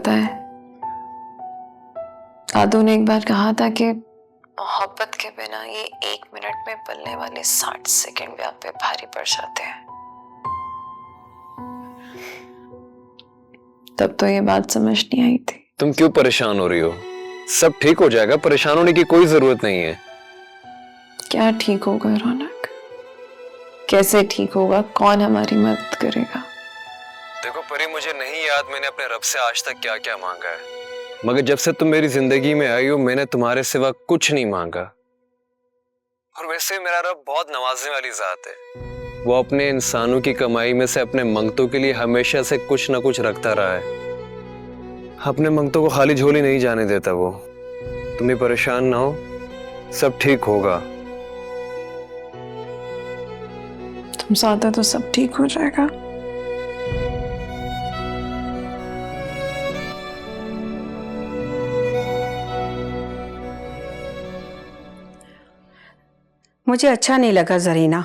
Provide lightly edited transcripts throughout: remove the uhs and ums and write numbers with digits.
पता है, दादू ने एक बार कहा था कि मोहब्बत के बिना ये 1 मिनट में पलने वाले 60 सेकंड भी आप पे भारी पड़ जाते हैं। तब तो ये बात समझ नहीं आई थी। तुम क्यों परेशान हो रही हो? सब ठीक हो जाएगा, परेशान होने की कोई जरूरत नहीं है। क्या ठीक होगा रौनक? कैसे ठीक होगा? कौन हमारी मदद करेगा? देखो परी, मुझे नहीं याद मैंने अपने रब से आज तक क्या क्या मांगा है, मगर जब से तुम मेरी जिंदगी में आई हो मैंने तुम्हारे सिवा कुछ नहीं मांगा। और वैसे मेरा रब बहुत नवाजने वाली जात है। वो अपने इंसानों की कमाई में से अपने मंगतों के लिए हमेशा से कुछ ना कुछ रखता रहा है। अपने मंगतों को खाली झोली नहीं जाने देता वो। तुम भी परेशान ना हो, सब ठीक होगा। तुम साथ हो तो सब ठीक हो जाएगा। मुझे अच्छा नहीं लगा जरीना।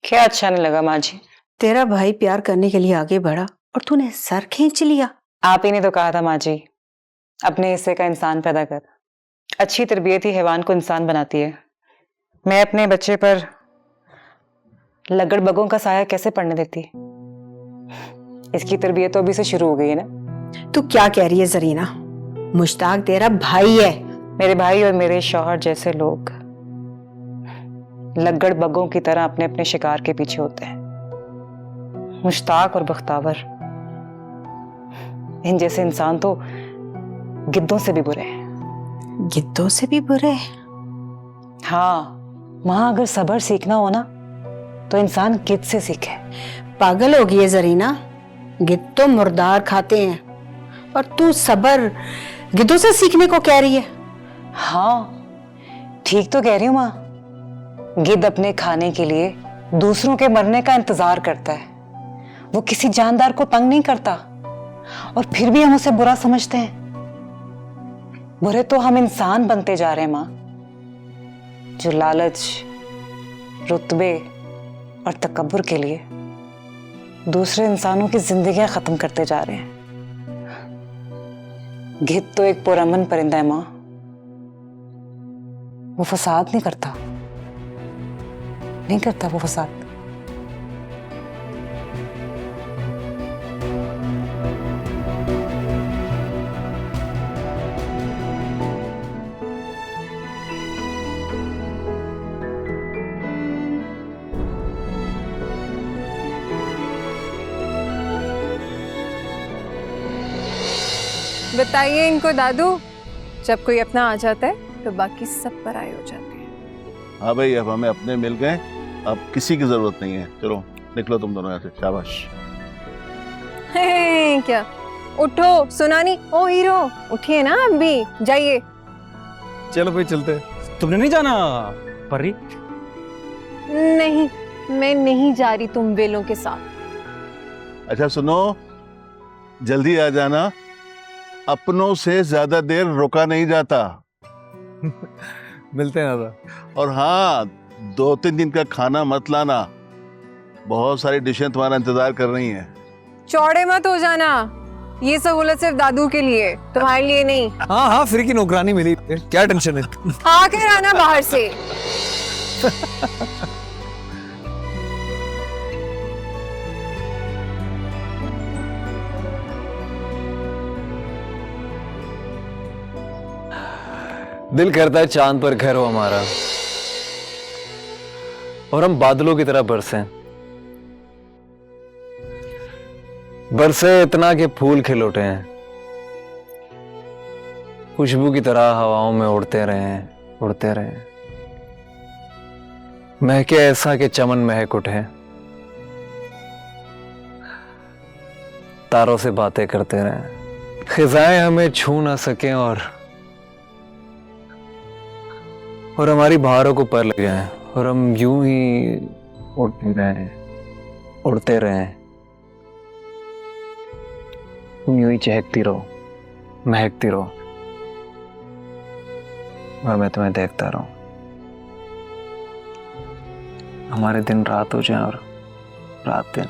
क्या अच्छा नहीं लगा माँ जी? तेरा भाई प्यार करने के लिए आगे बढ़ा और तूने सर खींच लिया। आप ही ने तो कहा था माँ जी, अपने हिस्से का इंसान पैदा कर। अच्छी तरबियत ही हैवान को इंसान बनाती है। मैं अपने बच्चे पर लगड़ बगों का साया कैसे पड़ने देती? इसकी तरबियत तो अभी से शुरू हो गई है ना। तू क्या कह रही है जरीना? मुश्ताक तेरा भाई है। मेरे भाई और मेरे शौहर जैसे लोग लगड़ बगों की तरह अपने अपने शिकार के पीछे होते हैं। मुश्ताक और बख्तावर, इन जैसे इंसान तो गिद्धों से भी बुरे हैं। गिद्धों से भी बुरे? हाँ, वहां अगर सब्र सीखना हो ना तो इंसान गिद्ध से सीखे। पागल हो गई है जरीना। गिद्ध तो मुर्दार खाते हैं और तू सब्र गिद्धों से सीखने को कह रही है? हाँ ठीक तो कह रही हूँ माँ। गिद्ध अपने खाने के लिए दूसरों के मरने का इंतजार करता है। वो किसी जानदार को तंग नहीं करता और फिर भी हम उसे बुरा समझते हैं। बुरे तो हम इंसान बनते जा रहे हैं माँ, जो लालच, रुतबे और तकब्बुर के लिए दूसरे इंसानों की जिंदगियां खत्म करते जा रहे हैं। गिद्ध तो एक पुरअमन परिंदा है माँ। वो फसाद नहीं करता वो फसाद। बताइए इनको दादू, जब कोई अपना आ जाता है तो बाकी सब पराये हो जाते हैं। हाँ भाई, अब हमें अपने मिल गए, अब किसी की जरूरत नहीं है। चलो निकलो तुम दोनों यहाँ से। शाबाश। क्या? उठो सुनानी। ओ हीरो, उठिए ना अब भी, जाइए। चलो भाई चलते। तुमने नहीं जाना परी? नहीं, मैं नहीं जा रही तुम बेलों के साथ। अच्छा सुनो, जल्दी आ जाना, अपनों से ज्यादा देर रुका नहीं जाता। मिलते हैं दादा। और हाँ, 2-3 दिन का खाना मत लाना, बहुत सारी डिशें तुम्हारा इंतजार कर रही हैं। चौड़े मत हो जाना, ये सहूलत सिर्फ दादू के लिए, तुम्हारे लिए नहीं। हाँ हाँ, फ्री की नौकरानी मिली, क्या टेंशन है? आकर आना बाहर से। दिल करता है चांद पर घर हो हमारा और हम बादलों की तरह बरसें। बरसे इतना कि फूल खिल उठे हैं, खुशबू की तरह हवाओं में उड़ते रहें, महके ऐसा कि चमन महक उठे, तारों से बातें करते रहें, खिजाएं हमें छू ना सकें और हमारी बहारों को पर लग जाएं और हम यूं ही उड़ते रहें, तुम यूं ही चहकती रहो, महकती रहो और मैं तुम्हें देखता रहूं। हमारे दिन रात हो जाए और रात दिन,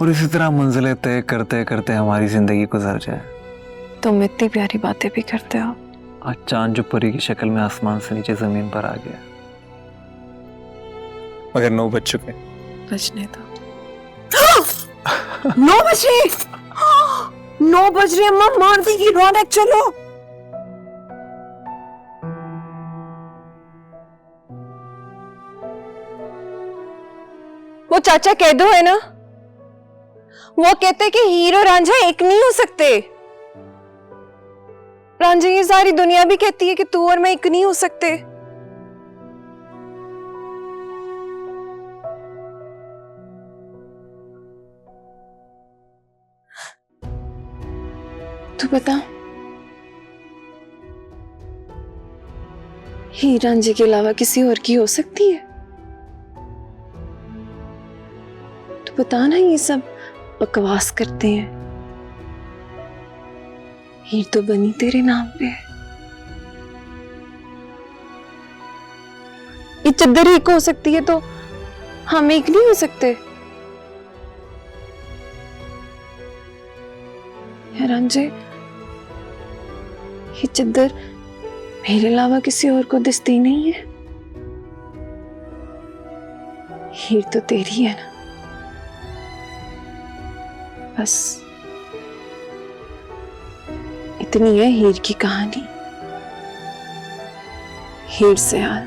और इसी तरह मंजिलें तय करते करते हमारी जिंदगी गुजर जाए। तुम इतनी प्यारी बातें भी करते हो। आज चांद जो परी की शक्ल में आसमान से नीचे जमीन पर आ गया, मगर 9 बज चुके। बजने दो। 9 बज रहे 9 बज रहे। अम्मा मार देगी रौनक, चलो। वो चाचा कह दो है ना, वो कहते कि हीरो और रांझा एक नहीं हो सकते। रांझा, ये सारी दुनिया भी कहती है कि तू और मैं एक नहीं हो सकते। तू बता, हीर रांझे के अलावा किसी और की हो सकती है? तू बता ना, ये सब बकवास करते हैं। हीर तो बनी तेरे नाम पे है। ये चद्दर एक हो सकती है तो हम एक नहीं हो सकते? रांझे, ये चद्दर मेरे अलावा किसी और को दिसती नहीं है। हीर तो तेरी है ना। बस इतनी है हीर की कहानी। हीर से हाल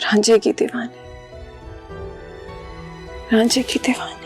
रांझे की दीवानी, रांझे की दीवानी।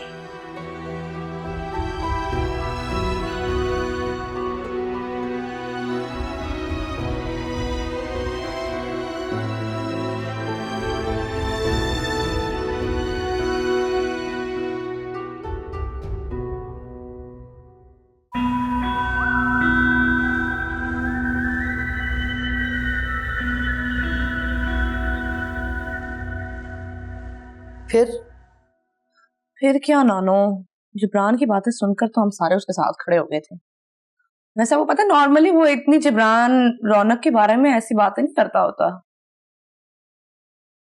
फिर क्या नानो, जिब्रान की बातें सुनकर तो हम सारे उसके साथ खड़े हो गए थे। वैसे वो पता, नॉर्मली वो इतनी जिब्रान रौनक के बारे में ऐसी बातें नहीं करता होता।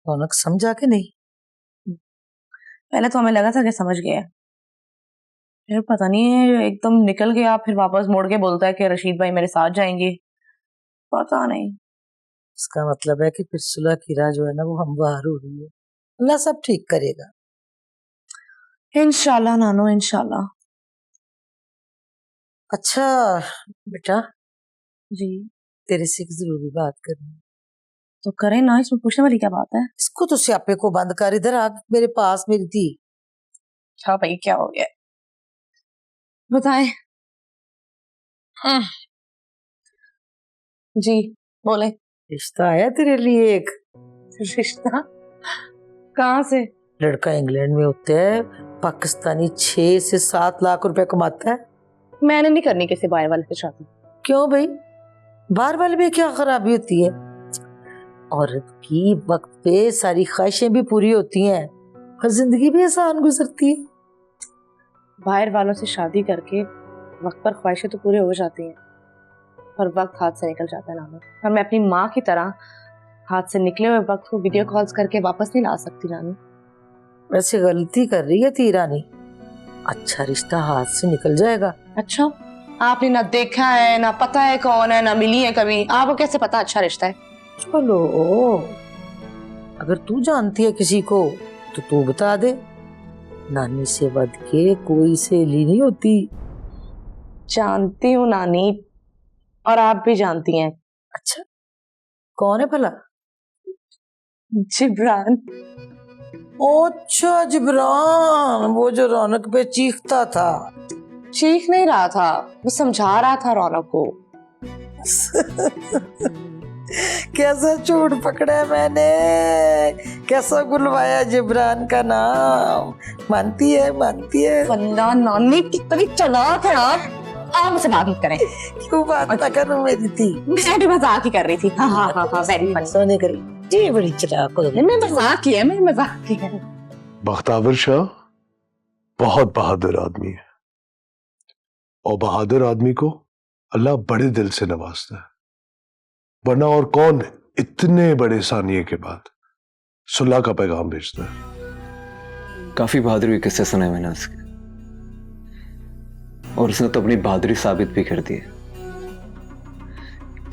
रौनक समझा कि नहीं? पहले तो हमें लगा था कि समझ गया, फिर पता नहीं एकदम निकल गया, फिर वापस मोड़ के बोलता है कि रशीद भाई मेरे साथ जाएंगे। पता नहीं। इसका मतलब है कि फिर सुलह की राह जो है ना वो हमवार हो रही है। अल्लाह सब ठीक करेगा इंशाल्लाह नानो, इंशाल्लाह। अच्छा बेटा जी तेरे से एक जरूरी बात करनी। तो करें ना, इसमें पूछने वाली क्या बात है? इसको तो स्यापे को बंद कर, इधर आ मेरे पास मेरी थी। अच्छा भाई क्या हो गया, बताएं। जी बोले। रिश्ता आया तेरे लिए एक। रिश्ता? कहाँ से? लड़का इंग्लैंड में होता है, पाकिस्तानी 6 से 7 लाख रुपए कमाता है। मैंने नहीं करनी किसी बाहर वाले से शादी। क्यों भाई, बाहर वाले में क्या खराबी होती है? औरत की वक्त पे सारी ख्वाहिशें भी पूरी होती हैं और जिंदगी भी आसान गुजरती है। बाहर वालों से शादी करके वक्त पर ख्वाहिशें तो पूरी हो जाती हैं, पर वक्त हाथ से निकल जाता है नानो। और मैं अपनी माँ की तरह हाथ से निकले हुए वक्त को वीडियो कॉल्स करके वापस नहीं ला सकती नानो। वैसे गलती कर रही है तीरानी, अच्छा रिश्ता हाथ से निकल जाएगा। अच्छा, आपने ना देखा है, ना पता है कौन है, ना मिली है कभी, आपको कैसे पता अच्छा रिश्ता है? चलो अगर तू जानती है किसी को तो तू बता दे। नानी से बढ़ के कोई सहेली नहीं होती। जानती हूँ नानी, और आप भी जानती हैं। अच्छा कौन है भला? जिब्रान। अच्छा जिब्रान, वो जो रौनक पे चीखता था। चीख नहीं रहा था, वो समझा रहा था रौनक को। कैसा झूठ पकड़ा है मैंने, कैसा बुलवाया जिब्रान का नाम। मानती है वल्लाह नानी कितनी चालाक है आप मुझसे बात मत करें। क्यों बात ना करूं मेरी थी? मैं भी मजाक ही कर रही थी। हाँ वेरी फनी। सोने करी जी बड़ी चालाक हो। मैं मजाक किया, मैं मजाक किया। बख्तावर शाह बहुत बहादुर आदमी है, और बहादुर आदमी को अल्लाह बड़े दिल से नवाजता है। वरना और कौन इतने बड़े सानिये के बाद सुलह का पैगाम भेजता है? काफी बहादुरी के किस्से सुने मैंने उसके, और उसने तो अपनी बहादुरी साबित भी कर दी है।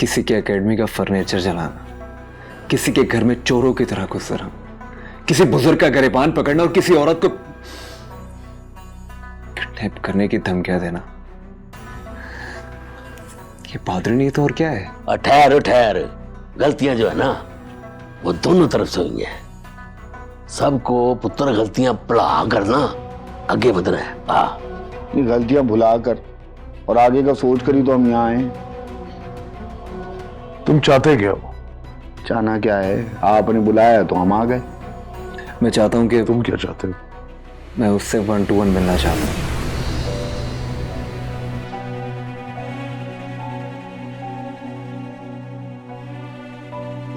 किसी के एकेडमी का फर्नीचर जलाना, किसी के घर में चोरों की तरह घुस रहा, किसी बुजुर्ग का गिरबान पकड़ना और किसी औरत को किडनैप करने की धमकियां देना, ये बहादुरी नहीं तो और क्या है? ठहर, गलतियां जो है ना वो दोनों तरफ से हुई हैं। सबको पुत्र गलतियां पढ़ा कर ना आगे बढ़ना है। ये गलतियां भुला कर और आगे का सोच कर ही तो हम यहाँ आए। तुम चाहते क्या हो? चाहना क्या है, आपने बुलाया तो हम आ गए। मैं चाहता हूं कि तुम क्या चाहते हो? मैं उससे 1-to-1 मिलना चाहता हूं।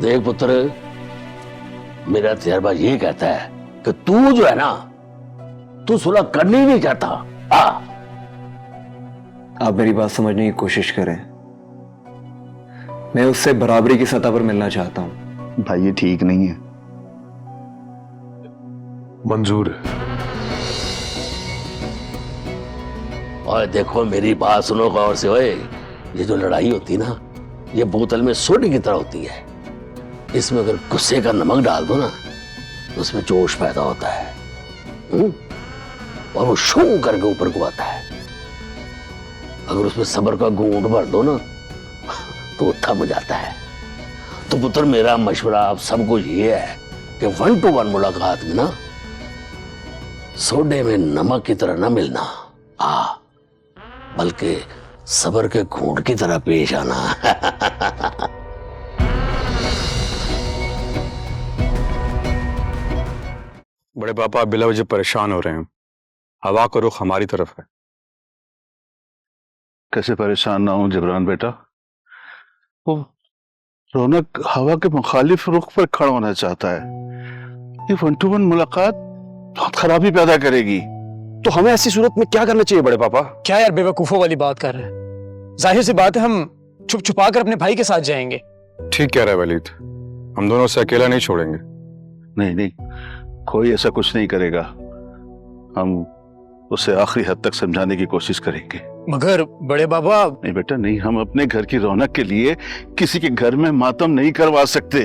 देख पुत्र, मेरा तजर्बा ये कहता है कि तू जो है ना, तू सुलह करनी नहीं चाहता। आप मेरी बात समझने की कोशिश करें। मैं उससे बराबरी की सतह पर मिलना चाहता हूं। भाई ये ठीक नहीं है। मंजूर है। और देखो मेरी बात सुनो गौर से, ओए, ये जो लड़ाई होती ना, ये बोतल में सोडे की तरह होती है। इसमें अगर गुस्से का नमक डाल दो ना तो उसमें जोश पैदा होता है, और वो शू करके ऊपर को आता है। अगर उसमें सब्र का घूंट भर दो ना तो वो थम जाता है। तो पुत्र मेरा मशवरा आप सबको ये है कि 1-to-1 मुलाकात में ना सोडे में नमक की तरह ना मिलना, बल्कि सब्र के घूंट की तरह पेश आना। बड़े पापा आप बिला वजह परेशान हो रहे हैं। हवा का रुख हमारी तरफ है। कैसे परेशान ना हूं जबरान बेटा? वो रौनक हवा के मुखालिफ रुख पर खड़ा होना चाहता है। ये 1-to-1 मुलाकात बहुत खराबी पैदा करेगी। तो हमें ऐसी सूरत में क्या करना चाहिए बड़े पापा? क्या यार बेवकूफों वाली बात कर रहे हैं? जाहिर सी बात है हम छुप छुपा कर अपने भाई के साथ जाएंगे। ठीक कह रहा है वलीद, हम दोनों से अकेला नहीं छोड़ेंगे। नहीं, कोई ऐसा कुछ नहीं करेगा। हम उसे आखिरी हद तक समझाने की कोशिश करेंगे। मगर बड़े बाबा। नहीं बेटा नहीं, हम अपने घर की रौनक के लिए किसी के घर में मातम नहीं करवा सकते।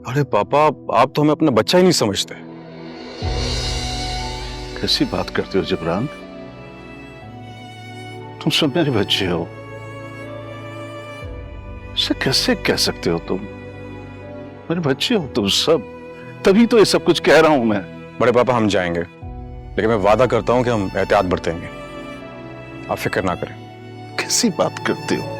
अरे पापा, आप तो हमें अपना बच्चा ही नहीं समझते। कैसी बात करते हो जबरान? तुम सब मेरे बच्चे हो, इसे कैसे कह सकते हो? तुम मेरे बच्चे हो तुम सब, तभी तो ये सब कुछ कह रहा हूं मैं। बड़े पापा हम जाएंगे, लेकिन मैं वादा करता हूं कि हम एहतियात बरतेंगे। आप फिक्र ना करें। कैसी बात करते हो?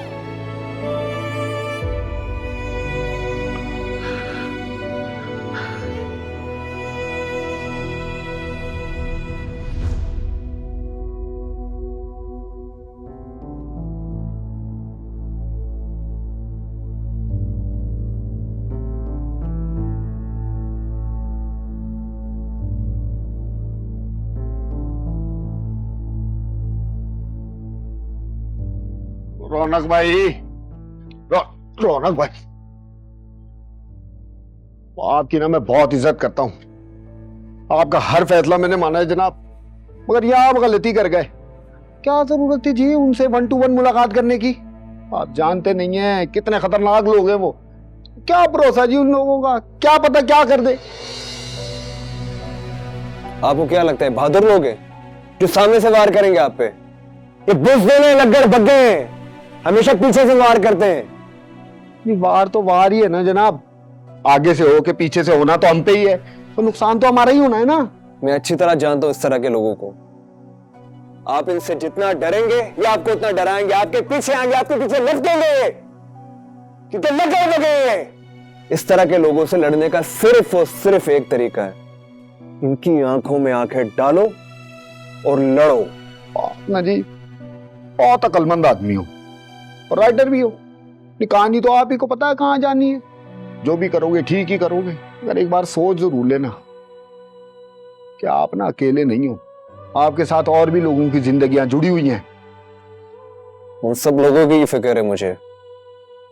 रौनक भाई, रौनक भाई, आपकी ना मैं बहुत इज्जत करता हूं। आपका हर फैसला मैंने माना है जनाब, मगर ये आप गलती कर गए। क्या जरूरत थी जी उनसे 1-to-1 मुलाकात करने की? आप जानते नहीं हैं कितने खतरनाक लोग हैं वो। क्या भरोसा जी उन लोगों का, क्या पता क्या कर दे। आपको क्या लगता है बहादुर लोग हैं जो सामने से वार करेंगे आप पे? ये बुज़दिल लग्गर बग्गे हैं, हमेशा पीछे से वार करते हैं। वार तो वार ही है ना जनाब, आगे से हो के पीछे से होना तो हम पे ही है, तो नुकसान तो हमारा ही होना है ना। मैं अच्छी तरह जानता हूं इस तरह के लोगों को। आप इनसे जितना डरेंगे ये आपको उतना डराएंगे, आपके पीछे आएंगे, आपके पीछे लटकेंगे, क्योंकि लगे। इस तरह के लोगों से लड़ने का सिर्फ और सिर्फ एक तरीका है, इनकी आंखों में आंखें डालो और लड़ो। ना जी, बहुत अक्लमंद आदमी हो और राइटर भी हो। कहानी तो आप ही को पता है कहां जानी है। जो भी करोगे ठीक ही करोगे, अगर एक बार सोच जरूर लेना कि आप ना अकेले नहीं हो, आपके साथ और भी लोगों की जिंदगियां जुड़ी हुई हैं। उन सब लोगों की फिक्र है मुझे,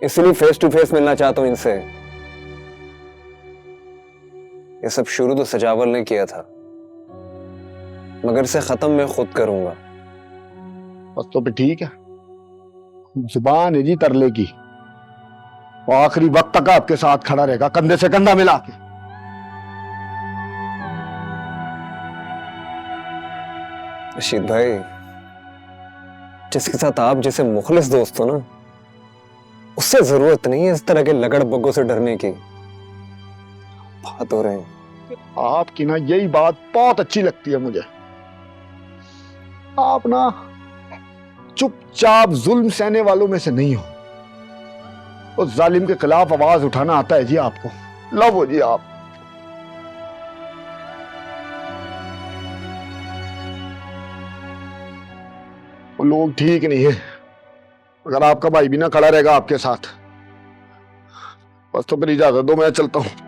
इसलिए फेस टू फेस मिलना चाहता हूं इनसे। ये सब शुरू तो सजावल ने किया था, मगर इसे खत्म मैं खुद करूंगा। बस तो फिर ठीक है, जुबान है जी तरले की, वो आखिरी वक्त तक आपके साथ खड़ा रहेगा, कंधे से कंधा मिला के। रशीद भाई, जिसके साथ आप जैसे मुखलिस दोस्त हो ना, उससे जरूरत नहीं है इस तरह के लगड़ बग्गों से डरने की। बात हो रहे हैं आपकी ना यही बात बहुत अच्छी लगती है मुझे। आप ना चुपचाप जुल्म सहने वालों में से नहीं हो, उस जालिम के खिलाफ आवाज उठाना आता है जी आपको। लव हो जी आप। वो लोग ठीक नहीं है, अगर आपका भाई भी ना खड़ा रहेगा आपके साथ। बस तो फिर इजाजत दो, मैं चलता हूं।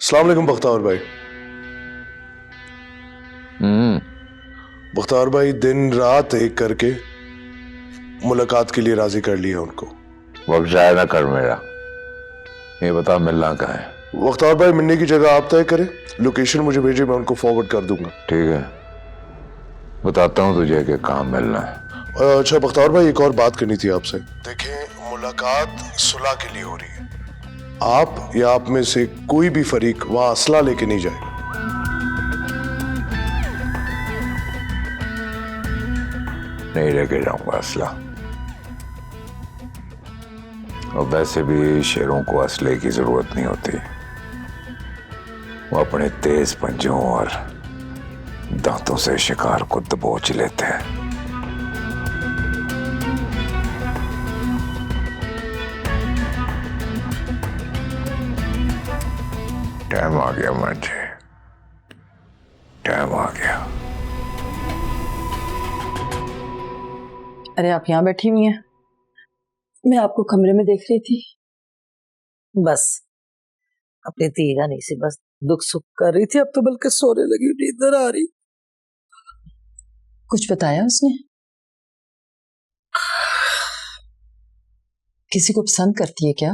अस्सलाम वालेकुम बख्तावर भाई। बख्तावर भाई दिन रात एक करके मुलाकात के लिए राजी कर लिया उनको। वक्त जाया ना कर मेरा, ये बता मिलना कहाँ है? बख्तावर भाई मिलने की जगह आप तय करें, लोकेशन मुझे भेजिए, मैं उनको फॉरवर्ड कर दूंगा। ठीक है, बताता हूँ तुझे कि कहाँ मिलना है। अच्छा बख्तावर भाई, एक और बात करनी थी आपसे। देखें, मुलाकात सुलह के लिए हो रही है, आप या आप में से कोई भी फरीक वहां असला लेके नहीं जाएगा। नहीं लेके जाऊंगा असला, और वैसे भी शेरों को असले की जरूरत नहीं होती, वो अपने तेज पंजों और दांतों से शिकार को दबोच लेते हैं। टाइम आ गया मुझे, टाइम आ गया। अरे आप यहाँ बैठी हुई हैं, मैं आपको कमरे में देख रही थी। बस अपनी धी रानी से बस दुख सुख कर रही थी, अब तो बल्कि सोने लगी, नींद आ रही। कुछ बताया उसने? किसी को पसंद करती है क्या?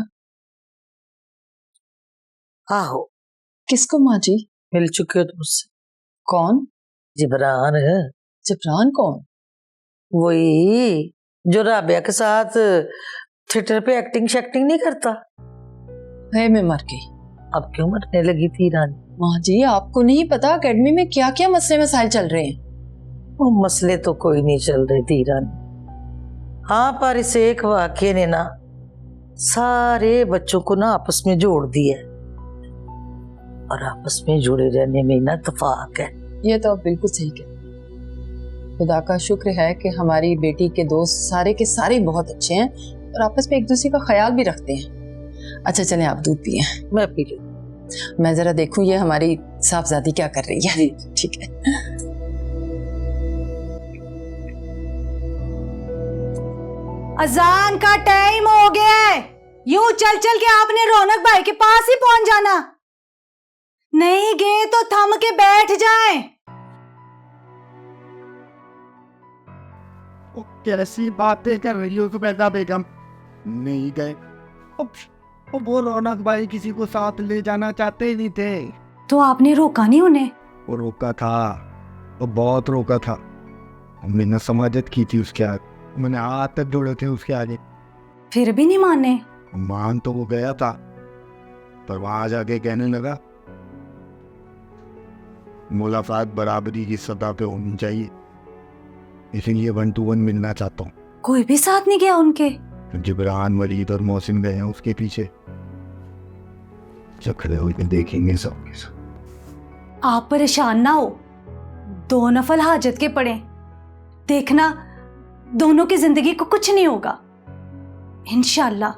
आहो। किसको माँ जी? मिल चुके हो तुम उससे। कौन? जिब्रान है। जिब्रान कौन? वही जो राबिया के साथ थिएटर पे एक्टिंग शैक्टिंग नहीं करता है। मैं मर गई। अब क्यों मरने लगी थी रानी? माँ जी आपको नहीं पता अकेडमी में क्या क्या मसले मसाइल चल रहे हैं? वो मसले तो कोई नहीं चल रहे थी रानी। हाँ, पर इस एक वाक्य ने ना सारे बच्चों को ना आपस में जोड़ दिया, और आपस में जुड़े रहने में ना इत्तेफाक है। ये तो आप बिल्कुल सही कह। खुदा का शुक्र है कि हमारी बेटी के दोस्त सारे के सारे बहुत अच्छे हैं और आपस में एक दूसरे का ख्याल भी रखते हैं। अच्छा चलें, आप दूध पिए। मैं पी लूं। मैं जरा देखूं ये हमारी साहबजादी क्या कर रही है। ठीक है। अजान का टाइम हो गया है, यूं चल चल के आपने रौनक भाई के पास ही पहुंच जाना, नहीं गए तो थम के बैठ जाएं। कैसी बातें कर रही हो सुबैदा बेगम? नहीं गए? वो रौनक भाई किसी को साथ ले जाना चाहते ही नहीं थे। तो आपने रोका नहीं उन्हें? वो रोका था, वो बहुत रोका था। मैंने समाजत की थी उसके आगे, मैंने हाथ तक जोड़े थे उसके आगे, फिर भी नहीं माने। मान तो वो गया था, पर वहां जाके कहने लगा मुलाकात बराबरी की सतह पे होनी चाहिए, इसलिए 1 to 1 मिलना चाहता हूँ। कोई भी साथ नहीं गया उनके? जिब्रान, वलीद और मोहसिन गए हैं उसके पीछे, चखड़े होकर देखेंगे सबके सब। आप परेशान ना हो, 2 नफल हाजत के पड़े, देखना दोनों की जिंदगी को कुछ नहीं होगा इंशाल्लाह।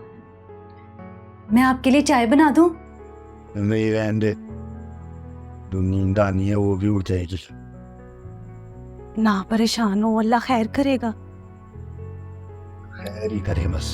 मैं आपके लिए चाय बना दूं? नहीं रहने दे, तो नींद आनी है, वो भी उठ जाएगी। ना परेशान हो, अल्लाह खैर करेगा। खैर ही करे बस।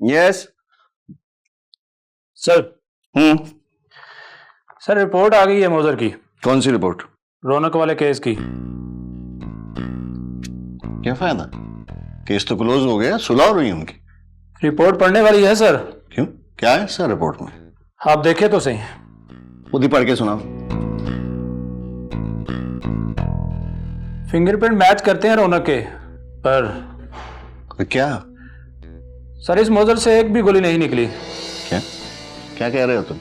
Yes sir. सर रिपोर्ट आ गई है मौजर की। कौन सी रिपोर्ट? रौनक वाले केस की। क्या फायदा, केस तो क्लोज हो गया, सुलह हो रही है उनकी। रिपोर्ट पढ़ने वाली है सर। क्यों, क्या है सर रिपोर्ट में? आप देखे तो सही। खुद ही पढ़ के सुनाओ। फिंगरप्रिंट मैच करते हैं रौनक के, पर क्या सर इस मौजर से एक भी गोली नहीं निकली। क्या क्या कह रहे हो तुम?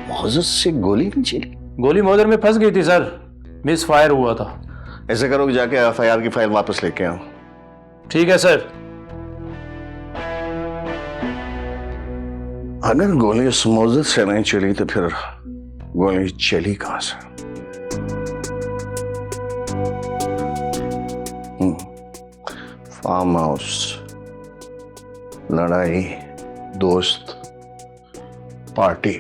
मौजर से गोली नहीं चली? गोली मौजर में फंस गई थी सर, मिस फायर हुआ था। ऐसे करो कि जाके एफआईआर की फाइल वापस लेके आओ। ठीक है सर। अगर गोली उस मौजर से नहीं चली तो फिर गोली चली कहां से? फार्म हाउस, लड़ाई, दोस्त, पार्टी।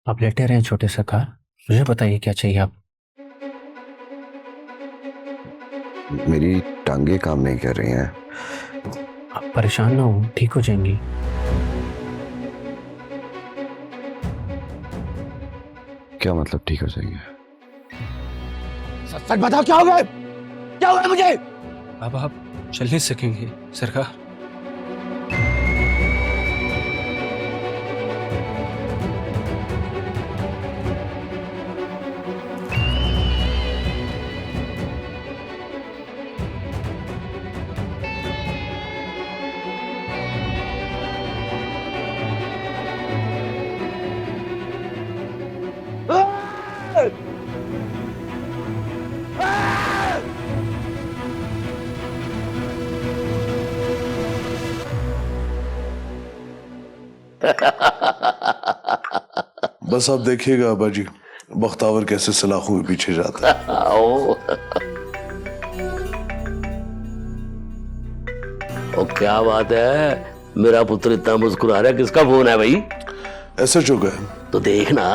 आप लेटे रहे छोटे सरकार, मुझे बताइए क्या चाहिए आप। मेरी टांगे काम नहीं कर रही हैं। आप परेशान ना हो, ठीक हो जाएंगी। क्या मतलब ठीक हो जाएंगे? सच बताओ क्या हो गया, क्या हुआ मुझे? अब आप चल नहीं सकेंगे सरकार। बस आप देखिएगा अब्बा जी, बख्तावर कैसे सलाखों के पीछे जाता है। ओ क्या बात है, मेरा पुत्र इतना मुस्कुरा रहा है, किसका फोन है भाई? एसएचओ का है। तो देखना,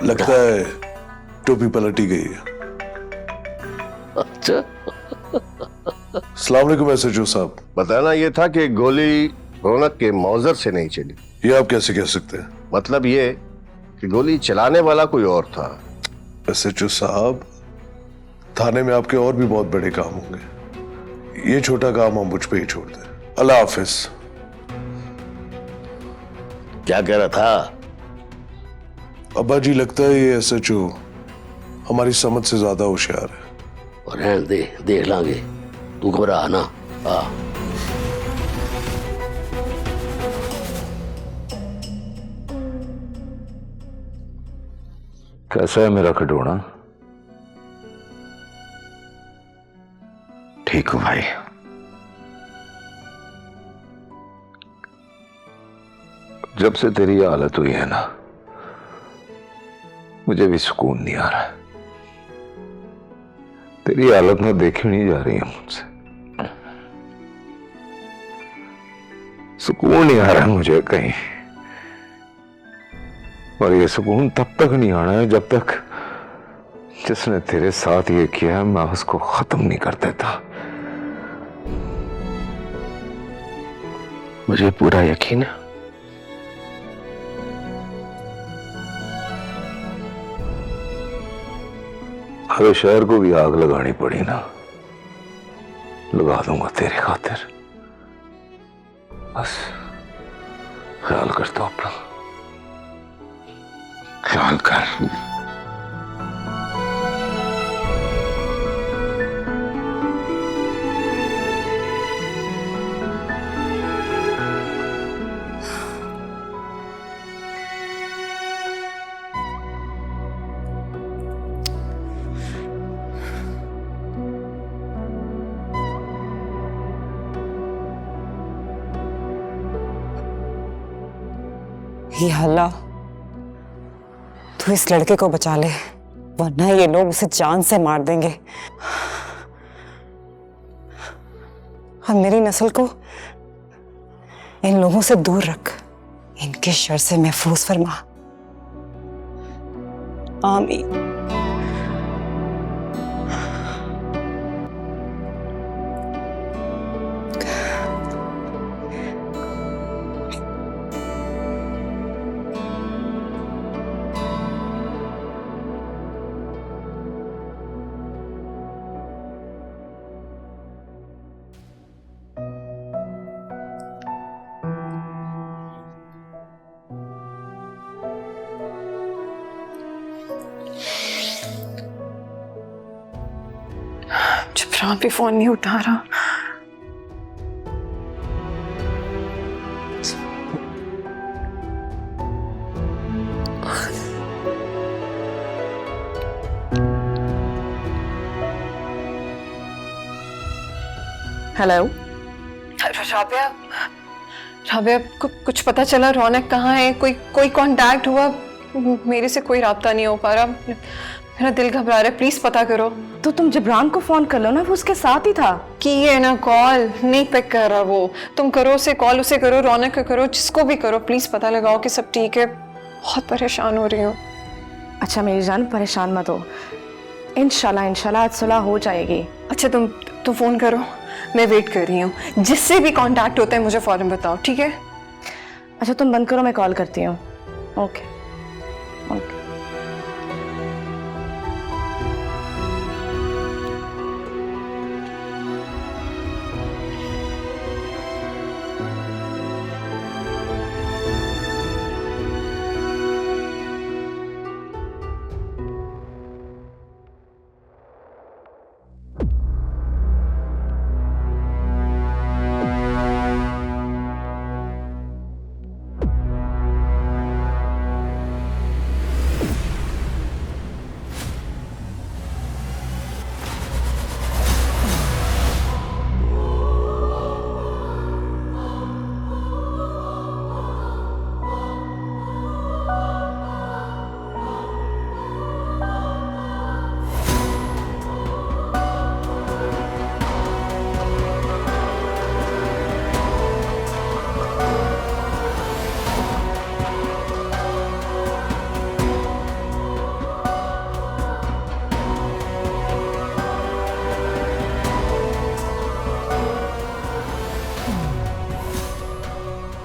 लगता है टोपी पलटी गई है। अच्छा। अस्सलाम वालेकुम एसएचओ साहब। बताना ये था कि गोली रौनक के मौजर से नहीं चली। ये आप कैसे कह सकते हैं? मतलब ये कि गोली चलाने वाला कोई और था। एसएचओ साहब, थाने में आपके और भी बहुत बड़े काम होंगे, ये छोटा काम हम मुझ पे ही छोड़ दें। अल्लाह हाफिज। क्या कह रहा था? अब्बा जी लगता है ये एसएचओ हमारी समझ से ज्यादा होशियार है। और रहने दे, देख लांगे, तू घबरा ना। कैसा है मेरा खिडौना? ठीक हूं भाई। जब से तेरी हालत हुई है ना, मुझे भी सुकून नहीं आ रहा है। तेरी हालत में देखी नहीं जा रही है मुझसे, सुकून नहीं आ रहा है मुझे कहीं। और ये सुकून तब तक नहीं आना है जब तक जिसने तेरे साथ ये किया है मैं उसको खत्म नहीं कर देता। मुझे पूरा यकीन है। अगर शहर को भी आग लगानी पड़ी ना, लगा दूंगा तेरी खातिर। बस ख्याल कर दो अपना, ख्याल कर। ये अल्लाह, तू इस लड़के को बचा ले, वरना ये लोग उसे जान से मार देंगे। और मेरी नस्ल को इन लोगों से दूर रख, इनके शर से महफूज फरमा। आमीन। जबरान भी फोन नहीं उठा रहा। हेलो राबिया, राबिया कुछ पता चला? रौनक कहाँ है? कोई कांटेक्ट हुआ? मेरे से कोई राब्ता नहीं हो पा रहा, मेरा दिल घबरा रहा है, प्लीज पता करो। तो तुम जबरान को फोन कर लो ना, वो उसके साथ ही था। की है ना, कॉल नहीं पिक कर रहा वो। तुम करो उसे कॉल, उसे करो, रौनक को करो, जिसको भी करो, प्लीज पता लगाओ कि सब ठीक है। बहुत परेशान हो रही हूँ। अच्छा मेरी जान, परेशान मत हो, इंशाल्लाह आज सुलह हो जाएगी। अच्छा तुम फोन करो, मैं वेट कर रही हूँ। जिससे भी कांटेक्ट होता है मुझे फौरन बताओ, ठीक है? अच्छा तुम बंद करो, मैं कॉल करती हूँ। Okay okay.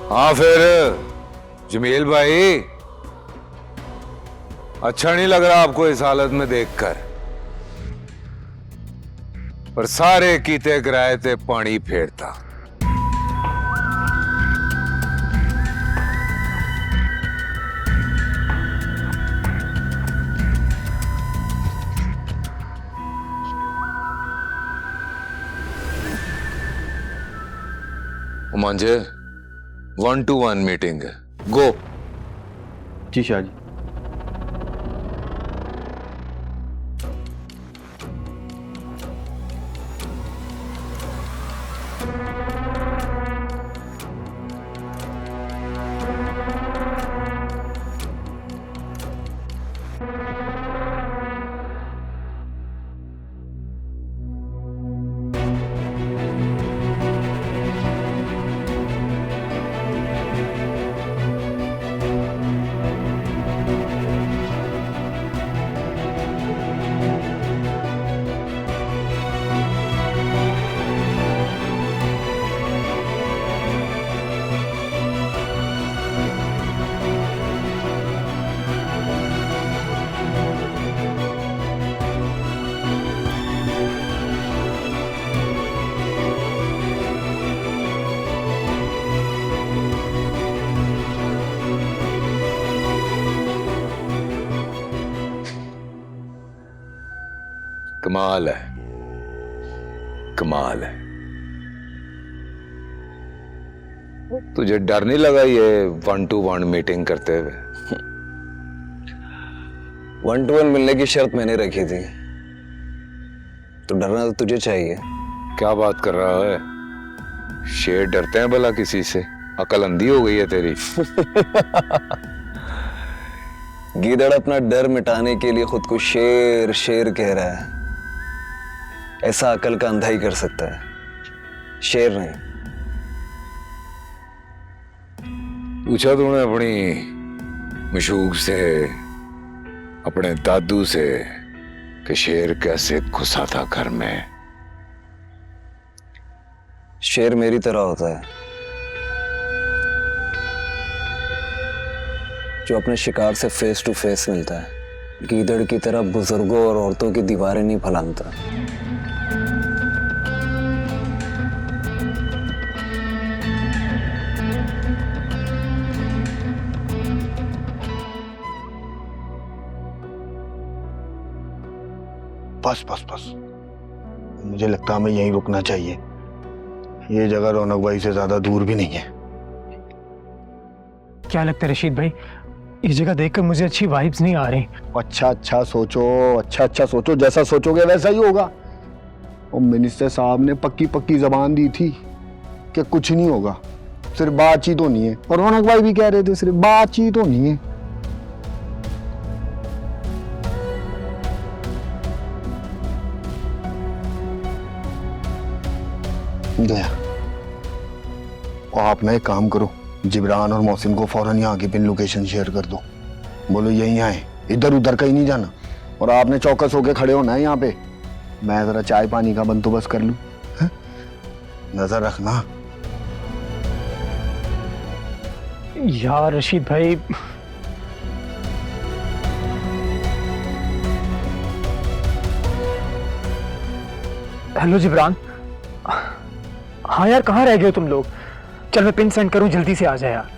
हाँ फिर जमील भाई, अच्छा नहीं लग रहा आपको इस हालत में देखकर? पर सारे कीते किराए ते पानी फेरता। मांझे 1-to-1 मीटिंग है, गो। जी शाह जी। कमाल है, कमाल है। तुझे डर नहीं लगा ये 1-to-1 मीटिंग करते हुए? 1-to-1 मिलने की शर्त मैंने रखी थी, तो डरना तो तुझे चाहिए। क्या बात कर रहा है? शेर डरते हैं भला किसी से? अकल अंधी हो गई है तेरी। गीदड़ अपना डर मिटाने के लिए खुद को शेर शेर कह रहा है। ऐसा अकल का अंधा ही कर सकता है। शेर नहीं। पूछा तूने अपनी मशूक से, अपने दादू से कि शेर कैसे घुसा था घर में? शेर मेरी तरह होता है, जो अपने शिकार से फेस टू फेस मिलता है, गीदड़ की तरह बुजुर्गों और औरतों की दीवारें नहीं फलांगता। बस बस बस, मुझे लगता है हमें यहीं रुकना चाहिए। ये जगह रौनक भाई से ज्यादा दूर भी नहीं है। क्या लगता है रशीद भाई, ये जगह देखकर मुझे अच्छी वाइब्स नहीं आ रही। अच्छा अच्छा सोचो, जैसा सोचोगे वैसा ही होगा। और मिनिस्टर साहब ने पक्की पक्की जबान दी थी कि कुछ नहीं होगा, सिर्फ बातचीत होनी है। और रौनक भाई भी कह रहे थे सिर्फ बातचीत होनी है। गया। और आप ना एक काम करो, जिब्रान और मोहसिन को फौरन यहाँ की पिन लोकेशन शेयर कर दो। बोलो यहीं आए, इधर उधर कहीं नहीं जाना। और आपने चौकस होके खड़े होना है यहाँ पे। मैं जरा चाय पानी का बंदोबस्त कर लूं, नजर रखना। यार रशीद भाई, हेलो जिब्रान। हाँ यार, कहाँ रह गए हो तुम लोग? चल मैं पिन सेंड करूं, जल्दी से आ जाए यार।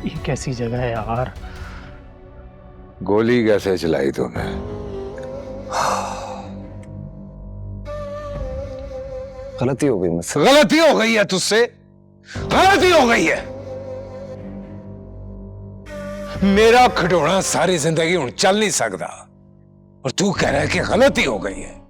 ये कैसी जगह है यार? गोली कैसे चलाई तूने? गलती हो गई मुझसे। गलती हो गई है तुझसे, गलती हो गई है। मेरा खिडौना सारी जिंदगी हुण चल नहीं सकता और तू कह रहा है कि गलती हो गई है।